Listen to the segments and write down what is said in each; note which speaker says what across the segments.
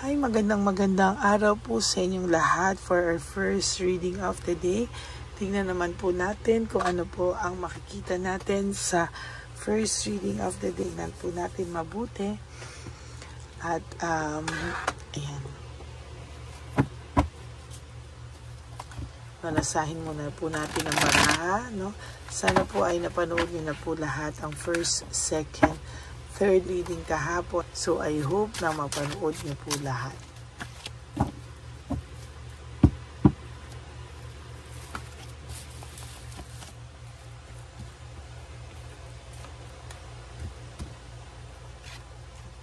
Speaker 1: Hi, magandang araw po sa inyong lahat for our first reading of the day. Tingnan naman po natin kung ano po ang makikita natin sa first reading of the day. Tingnan po natin mabuti. At, ayan. Nalasahin muna po natin ang baraha, no? Sana po ay napanood niyo na po lahat ang first, second, third reading kahapon. So, I hope na mapanood niyo po lahat.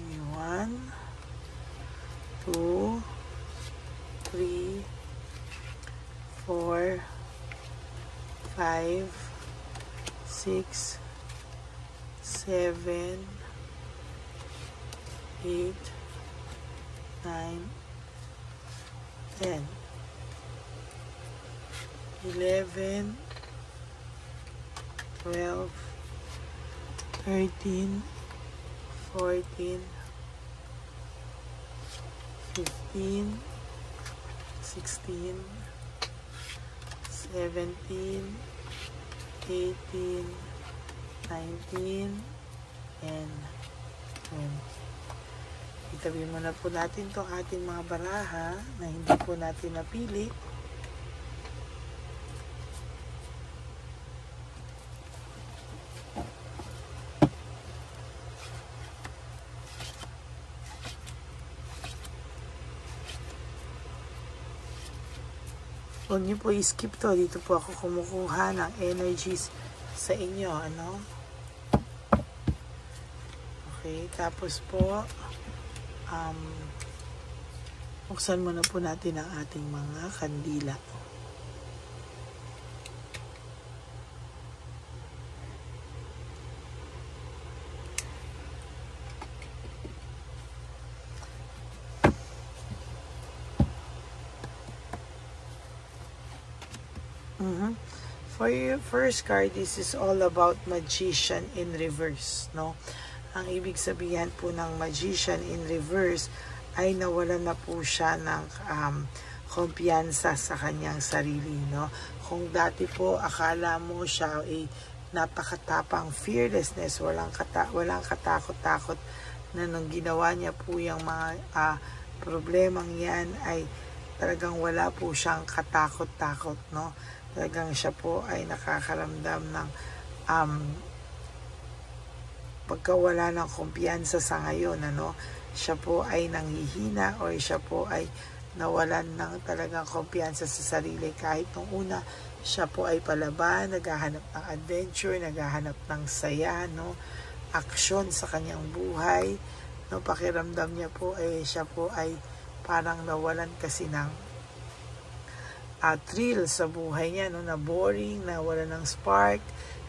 Speaker 1: Okay, 1, 2, 3, 4, 5, 6, 7, 8, 9, 10, 11, 12, 13, 14, 15, 16, 17, 18, 19, and 20. Itabi muna po natin itong ating mga baraha na hindi po natin napili. Huwag niyo po i-skip to. Dito po ako kumukuha ng energies sa inyo. Ano? Okay, tapos po buksan muna po natin ang ating mga kandila. For your first card, this is all about Magician in reverse, no? Ang ibig sabihin po ng Magician in reverse ay nawalan na po siya ng kumpiyansa sa kanyang sarili, no? Kung dati po akala mo siya ay napakatapang, fearlessness, walang katakot-takot na nung ginawa niya po yung mga problemang yan ay talagang wala po siyang katakot-takot, no? Talagang siya po ay nakakaramdam ng pagkawala ng kumpiyansa sa ngayon, ano? Siya po ay nanghihina o siya po ay nawalan ng talagang kumpiyansa sa sarili. Kahit nung una, siya po ay palaban, naghahanap ng adventure, naghahanap ng saya, no? Aksyon sa kanyang buhay, no? Pakiramdam niya po ay siya po ay parang nawalan kasi ng thrill sa buhay niya, no? Na boring, nawalan ng spark.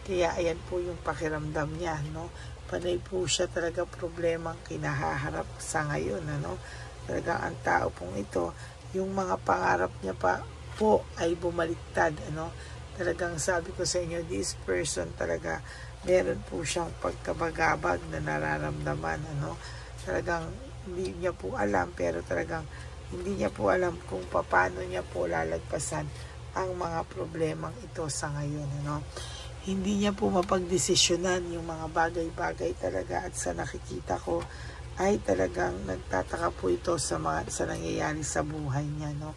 Speaker 1: Kaya ayan po yung pakiramdam niya, no? Panay po siya talaga problemang kinahaharap sa ngayon, ano? Talaga ang tao pong ito, yung mga pangarap niya pa po ay bumaliktad, ano? Talagang sabi ko sa inyo, this person talaga meron po siyang pagkabagabag na nararamdaman, ano? Talagang hindi niya po alam, pero talagang hindi niya po alam kung paano niya po lalagpasan ang mga problemang ito sa ngayon, ano? Hindi niya po mapagdesisyonan yung mga bagay-bagay talaga, at sa nakikita ko ay talagang nagtataka po ito sa nangyayari sa buhay niya, no?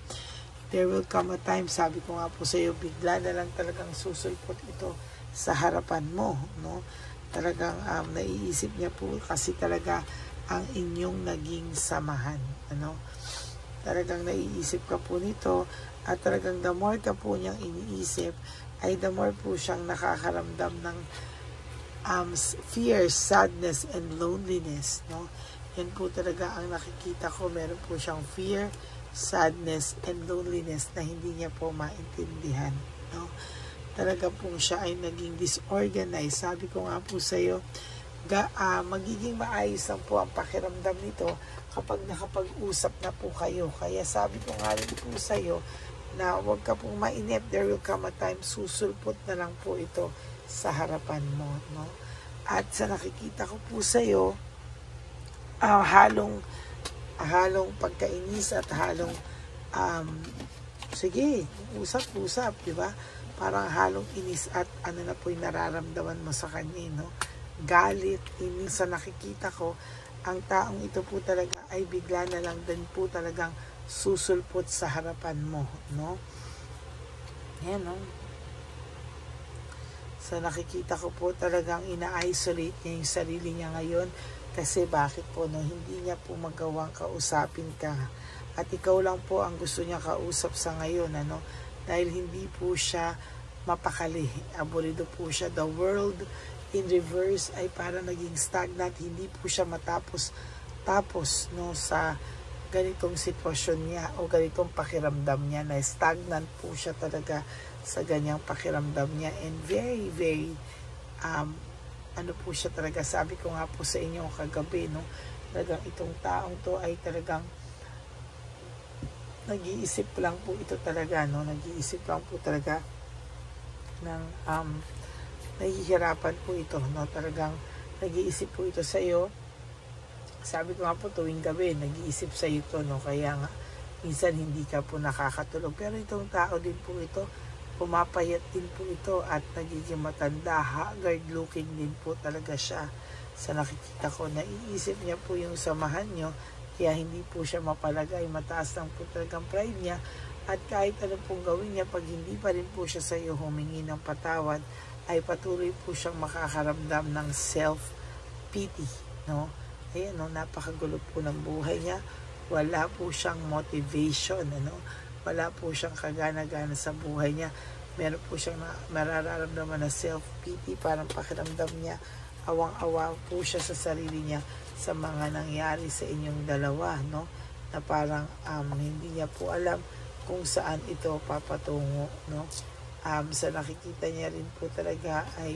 Speaker 1: There will come a time, sabi ko nga po sa iyo, bigla na lang talagang susulpot ito sa harapan mo, no? Talagang naiisip niya po kasi talaga ang inyong naging samahan, ano? Talagang naiisip ka po nito, at talagang the more ka po niyang iniisip ay the more po siyang nakakaramdam ng fear, sadness, and loneliness, no? Yan po talaga ang nakikita ko. Meron po siyang fear, sadness, and loneliness na hindi niya po maintindihan, no? Talaga po siya ay naging disorganized. Sabi ko nga po sa iyo, magiging maayos lang po ang pakiramdam nito kapag nakapag-usap na po kayo. Kaya sabi ko nga rin po sa iyo na huwag ka pong mainip. There will come a time, susulpot na lang po ito sa harapan mo, no? At sa nakikita ko po sa iyo, halong halong pagkainis at halong sige, usap-usap, di ba? Parang halong inis at ano na po yung nararamdaman mo sa kanya, no? Galit, minsan nakikita ko, ang taong ito po talaga ay bigla na lang din po talagang susulpot sa harapan mo, no? Yan, no? So, nakikita ko po talagang ina-isolate niya yung sarili niya ngayon kasi bakit po, no? Hindi niya po magawang kausapin ka. At ikaw lang po ang gusto niya kausap sa ngayon, ano? Dahil hindi po siya mapakali. Abolido po siya. The world in reverse ay para naging stagnant. Hindi po siya tapos, no, sa ganitong sitwasyon niya o ganitong pakiramdam niya na stagnant po siya talaga sa ganyang pakiramdam niya. And very, very, ano po siya talaga, sabi ko nga po sa inyo kagabi, no, talagang itong taong to ay talagang nag-iisip lang po ito talaga, no? Nag-iisip lang po talaga ng nahihirapan po ito, no? Talagang nag-iisip po ito sa iyo. Sabi ko nga po tuwing gabi, nag-iisip sa iyo to, no? Kaya nga minsan hindi ka po nakakatulog. Pero itong tao din po ito, pumapayat din po ito at nagiging matanda, haggard looking din po talaga siya. Sa nakikita ko, naiisip niya po yung samahan nyo. Kaya hindi po siya mapalagay, mataas lang po talagang pride niya. At kahit ano pong gawin niya, pag hindi pa rin po siya sa iyo humingi ng patawad, ay patuloy po siyang makakaramdam ng self-pity, no? Ayan, no? Napakagulo po ng buhay niya. Wala po siyang motivation, ano? Wala po siyang kagana-gana sa buhay niya. Meron po siyang mararamdaman na self-pity, parang pakiramdam niya, awang-awa po siya sa sarili niya sa mga nangyari sa inyong dalawa, no? Na parang hindi niya po alam kung saan ito papatungo, no? Sa nakikita niya rin po talaga ay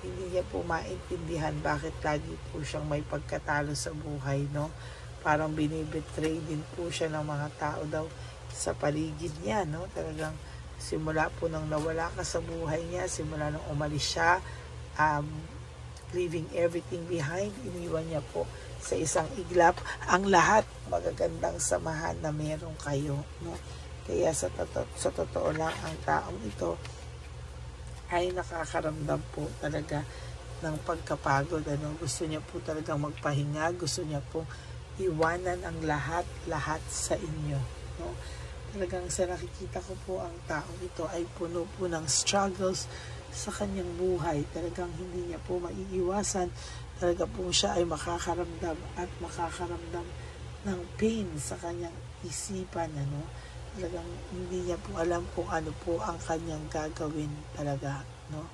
Speaker 1: hindi niya po maintindihan bakit lagi po siyang may pagkatalo sa buhay, no? Parang binibetray din po siya ng mga tao daw sa paligid niya, no? Talagang simula po nang nawala ka sa buhay niya, simula nang umalis siya, leaving everything behind, iniwan niya po sa isang iglap ang lahat magagandang samahan na meron kayo, no? Kaya sa totoo lang, ang taong ito ay nakakaramdam po talaga ng pagkapagod, ano? Gusto niya po talagang magpahinga, gusto niya po iwanan ang lahat sa inyo, no? Talagang sa nakikita ko po, ang taong ito ay puno po ng struggles sa kanyang buhay. Talagang hindi niya po maiiwasan. Talaga po siya ay makakaramdam ng pain sa kanyang isipan, ano? Talagang hindi niya po alam kung ano po ang kanyang gagawin talaga, no?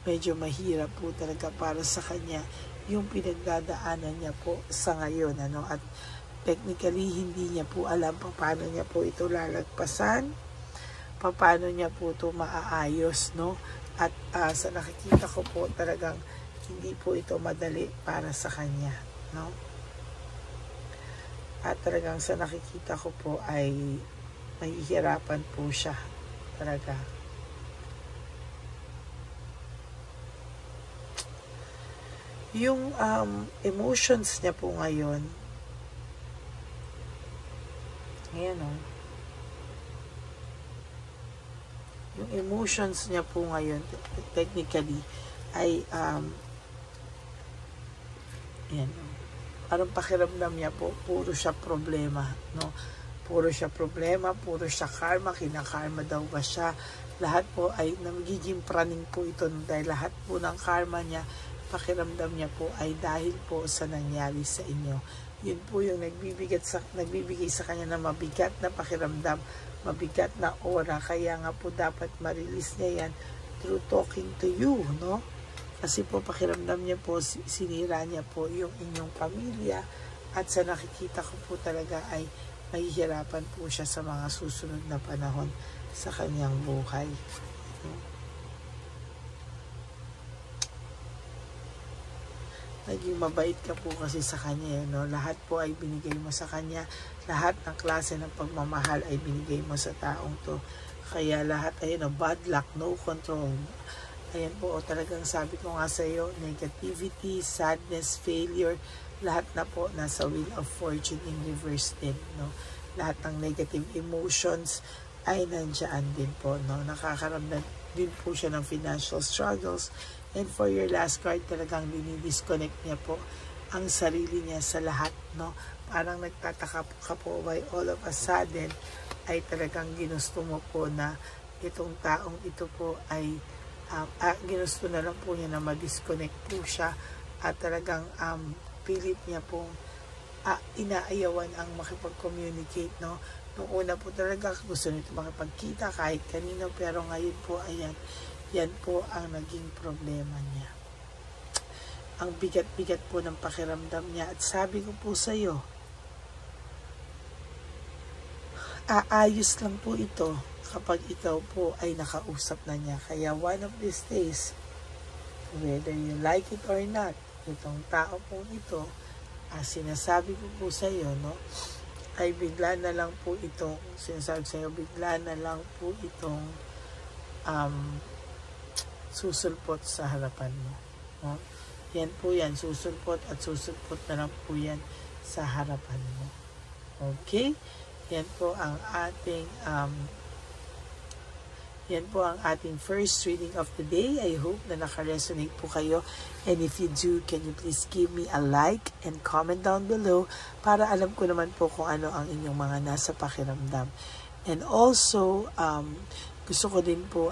Speaker 1: Medyo mahirap po talaga para sa kanya yung pinagdadaanan niya po sa ngayon, ano? At technically, hindi niya po alam paano niya po ito lalagpasan, paano niya po ito maaayos, no? At sa nakikita ko po talagang hindi po ito madali para sa kanya, no? At talagang sa nakikita ko po ay mahihirapan po siya talaga. Yung emotions niya po ngayon, ayan, oh. Yung emotions niya po ngayon, technically, ay, ayan, oh. Parang pakiramdam niya po, puro siya problema, no? Puro siya problema, puro siya karma, kinakarma daw ba siya? Lahat po ay nagiging praning po ito dahil lahat po ng karma niya, pakiramdam niya po ay dahil po sa nangyari sa inyo. Yun po yung nagbibigay sa kanya ng mabigat na pakiramdam, mabigat na aura. Kaya nga po dapat ma-release niya yan through talking to you, no? Kasi po pakiramdam niya po, sinira niya po yung inyong pamilya at sa nakikita ko po talaga ay mahihirapan po siya sa mga susunod na panahon sa kanyang buhay. Naging mabait ka po kasi sa kanya, no? Lahat po ay binigay mo sa kanya. Lahat ng klase ng pagmamahal ay binigay mo sa taong to. Kaya lahat ay bad luck, no control. Ayan po, talagang sabi ko nga sa iyo, negativity, sadness, failure, lahat na po nasa Wheel of Fortune in reverse din, no? Lahat ng negative emotions ay nandiyan din po, no? Nakakaramdam din po siya ng financial struggles. And for your last card, talagang dinidisconnect niya po ang sarili niya sa lahat, no? Parang nagtataka ka po why all of a sudden ay talagang ginusto mo po na itong taong ito po ay ginusto na lang po niya na ma-disconnect po siya at talagang pilit niya pong inaayawan ang makipag-communicate, no? Nung una po talaga gusto nito makipagkita kahit kanino, pero ngayon po ayan, yan po ang naging problema niya. Ang bigat-bigat po ng pakiramdam niya at sabi ko po sa iyo, aayos lang po ito kapag ikaw po ay nakausap na niya. Kaya one of these days, whether you like it or not, itong tao po ito, sinasabi ko po sa iyo, no, ay bigla na lang po itong, sinasabi sa iyo, bigla na lang po itong susulpot sa harapan mo. No? Yan po yan, susulpot at susulpot na lang po yan sa harapan mo. Okay? Yan po ang ating first reading of the day. I hope na naka-resonate po kayo. And if you do, can you please give me a like and comment down below para alam ko naman po kung ano ang inyong mga nasa pakiramdam. And also, gusto ko din po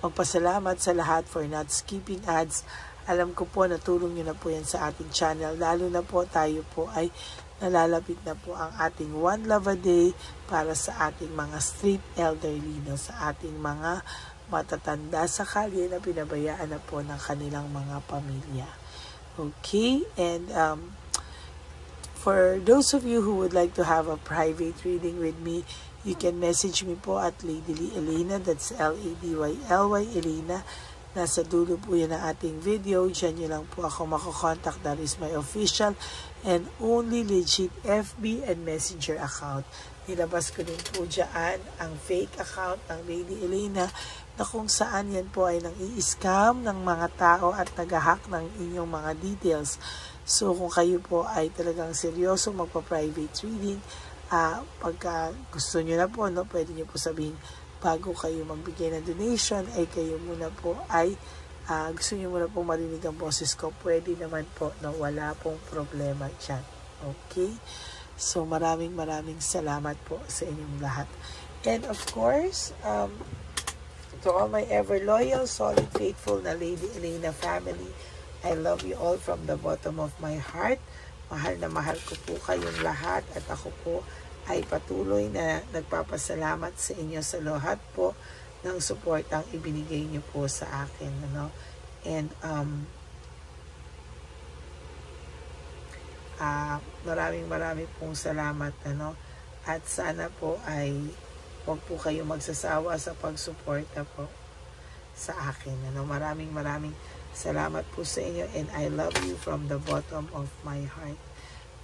Speaker 1: magpasalamat sa lahat for not skipping ads. Alam ko po natulong nyo na po yan sa ating channel. Lalo na po tayo po ay nalalapit na po ang ating One Love a Day para sa ating mga street elderly, no? Sa ating mga matatanda sa kalye na pinabayaan na po ng kanilang mga pamilya. Okay? And for those of you who would like to have a private reading with me, you can message me po at Ladyly Elena. That's Ladyly Elena. Nasa dulo po yan ang ating video. Diyan nyo lang po ako makakontakt. That is my official and only legit FB and Messenger account. Nilabas ko din po dyan ang fake account ng Lady Elena na kung saan yan po ay nang i-scam ng mga tao at nag-hack ng inyong mga details. So kung kayo po ay talagang seryoso magpa-private reading, pagka gusto nyo na po, no, pwede nyo po sabihin, bago kayo magbigay ng donation, ay kayo muna po ay gusto nyo muna po marinig ang boses ko, pwede naman po, no, wala pong problema dyan. Okay? So, maraming salamat po sa inyong lahat. And of course, to all my ever loyal, solid, faithful na Lady Elena family, I love you all from the bottom of my heart. Mahal na mahal ko po kayong lahat at ako po ay patuloy na nagpapasalamat sa inyo sa lahat po ng support ang ibinigay niyo po sa akin, ano? And maraming pong salamat, ano? At sana po ay huwag po kayo magsasawa sa pagsuporta po sa akin, ano? Maraming salamat po sa inyo and I love you from the bottom of my heart.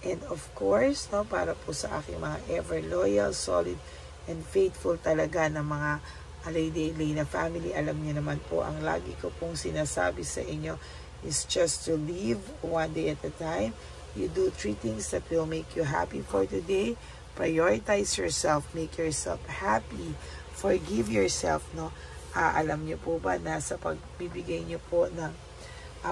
Speaker 1: And of course, no, para po sa aking mga ever loyal, solid, and faithful talaga na mga Lady Elena family, alam niyo naman po, ang lagi ko pong sinasabi sa inyo is just to live one day at a time. You do 3 things that will make you happy for today. Prioritize yourself, make yourself happy, forgive yourself, no? Alam niyo po ba na sa pagbibigay niyo po ng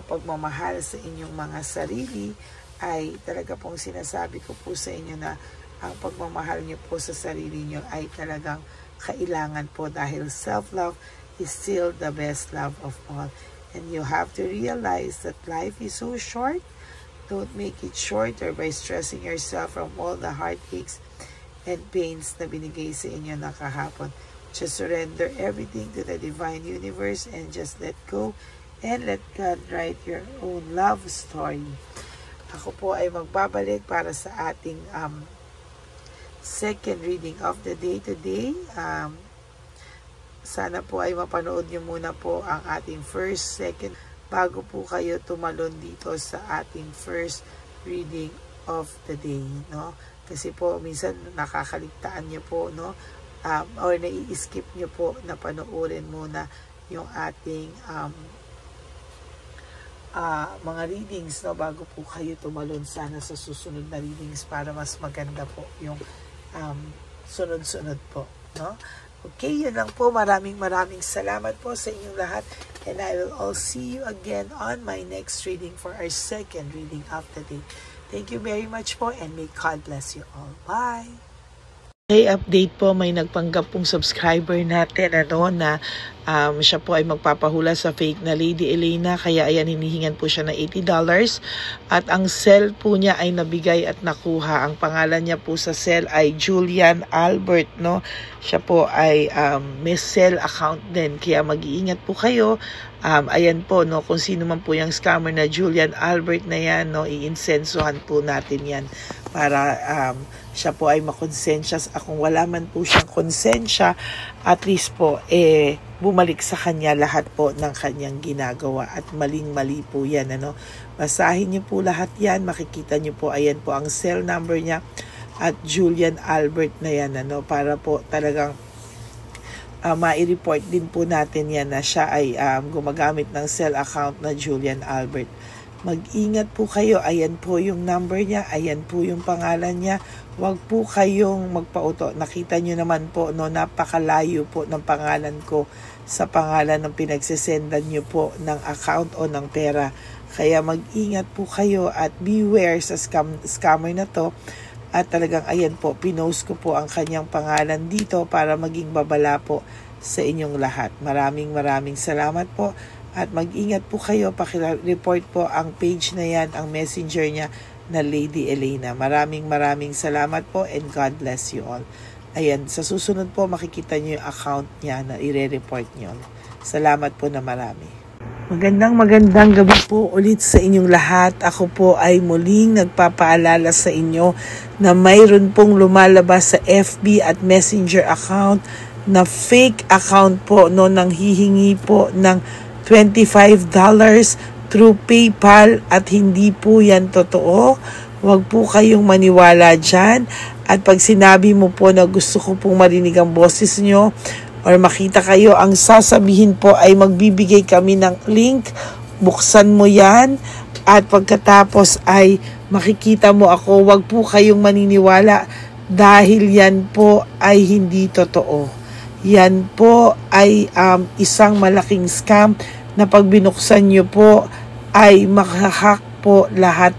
Speaker 1: pagmamahal sa inyong mga sarili, ay talaga pong sinasabi ko po sa inyo na ang pagmamahal niyo po sa sarili niyo ay talagang kailangan po dahil self-love is still the best love of all. And you have to realize that life is so short. Don't make it shorter by stressing yourself from all the heartaches and pains na binigay sa inyo na kahapon. Just surrender everything to the divine universe and just let go and let God write your own love story. Ako po ay magbabalik para sa ating second reading of the day today. Sana po ay mapanood nyo muna po ang ating first, second, bago po kayo tumalon dito sa ating first reading of the day, no? Kasi po minsan nakakaligtaan nyo po, no? Or nai-skip nyo po na panoorin muna yung ating mga readings, no, bago po kayo tumalon sana sa susunod na readings para mas maganda po yung sunod-sunod po, no? Okay, yun lang po. Maraming salamat po sa inyong lahat, and I will all see you again on my next reading for our second reading of the day. Thank you very much po, and may God bless you all. Bye! Okay, update po, may nagpanggap pong subscriber natin na siya po ay magpapahula sa fake na Lady Elena, kaya ayan, hinihingan po siya na $80 at ang cell po niya ay nabigay at nakuha. Ang pangalan niya po sa cell ay Julian Albert, no? Siya po ay may cell account din, kaya mag-iingat po kayo. Ayan po, no, kung sino man po yung scammer na Julian Albert na yan, no, iinsensuhan po natin yan para siya po ay makonsensya. Kung wala man po siyang konsensya, at least po bumalik sa kanya lahat po ng kanyang ginagawa, at maling-mali po yan, ano. Basahin niyo po lahat yan, makikita niyo po, ayan po ang cell number niya at Julian Albert na yan, ano, para po talagang ma-report din po natin yan na siya ay gumagamit ng cell account na Julian Albert. Mag-ingat po kayo, ayan po yung number niya, ayan po yung pangalan niya. Huwag po kayong magpauto. Nakita nyo naman po, no, napakalayo po ng pangalan ko sa pangalan ng pinagsesendan nyo po ng account o ng pera. Kaya mag-ingat po kayo at beware sa scammer na to. At talagang ayan po, pinost ko po ang kanyang pangalan dito para maging babala po sa inyong lahat. Maraming salamat po. At mag-ingat po kayo, pakireport po ang page na yan, ang messenger niya na Lady Elena. Maraming salamat po, and God bless you all. Ayan, sa susunod po makikita niyo yung account niya na ire-report niyo. Salamat po na marami. Magandang gabi po ulit sa inyong lahat. Ako po ay muling nagpapaalala sa inyo na mayroon pong lumalabas sa FB at Messenger account na fake account po, no, nang hihingi po ng $25 through PayPal, at hindi po yan totoo. Huwag po kayong maniwala dyan. At pag sinabi mo po na gusto ko pong marinig ang boses nyo or makita kayo, ang sasabihin po ay magbibigay kami ng link, buksan mo yan, at pagkatapos ay makikita mo ako. Huwag po kayong maniniwala dahil yan po ay hindi totoo. Yan po ay isang malaking scam na pag binuksan nyo po ay mahahack po lahat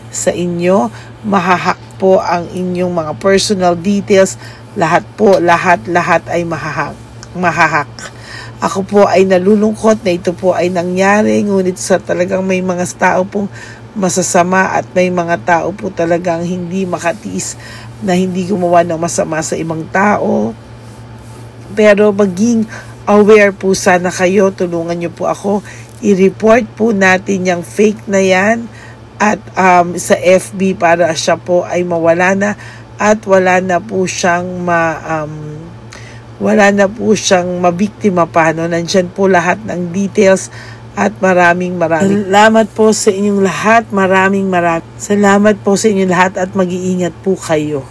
Speaker 1: sa inyo. Mahahack po ang inyong mga personal details. Lahat ay mahahack. Ako po ay nalulungkot na ito po ay nangyari, ngunit sa talagang may mga tao pong masasama at may mga tao po talagang hindi makatiis na hindi gumawa ng masama sa ibang tao. Pero maging aware po sana kayo, tulungan nyo po ako, i-report po natin yung fake na yan at sa FB para siya po ay mawala na at wala na po siyang mabiktima pa, no? Nandyan po lahat ng details at maraming salamat po sa inyong lahat. Maraming salamat po sa inyong lahat at mag-iingat po kayo.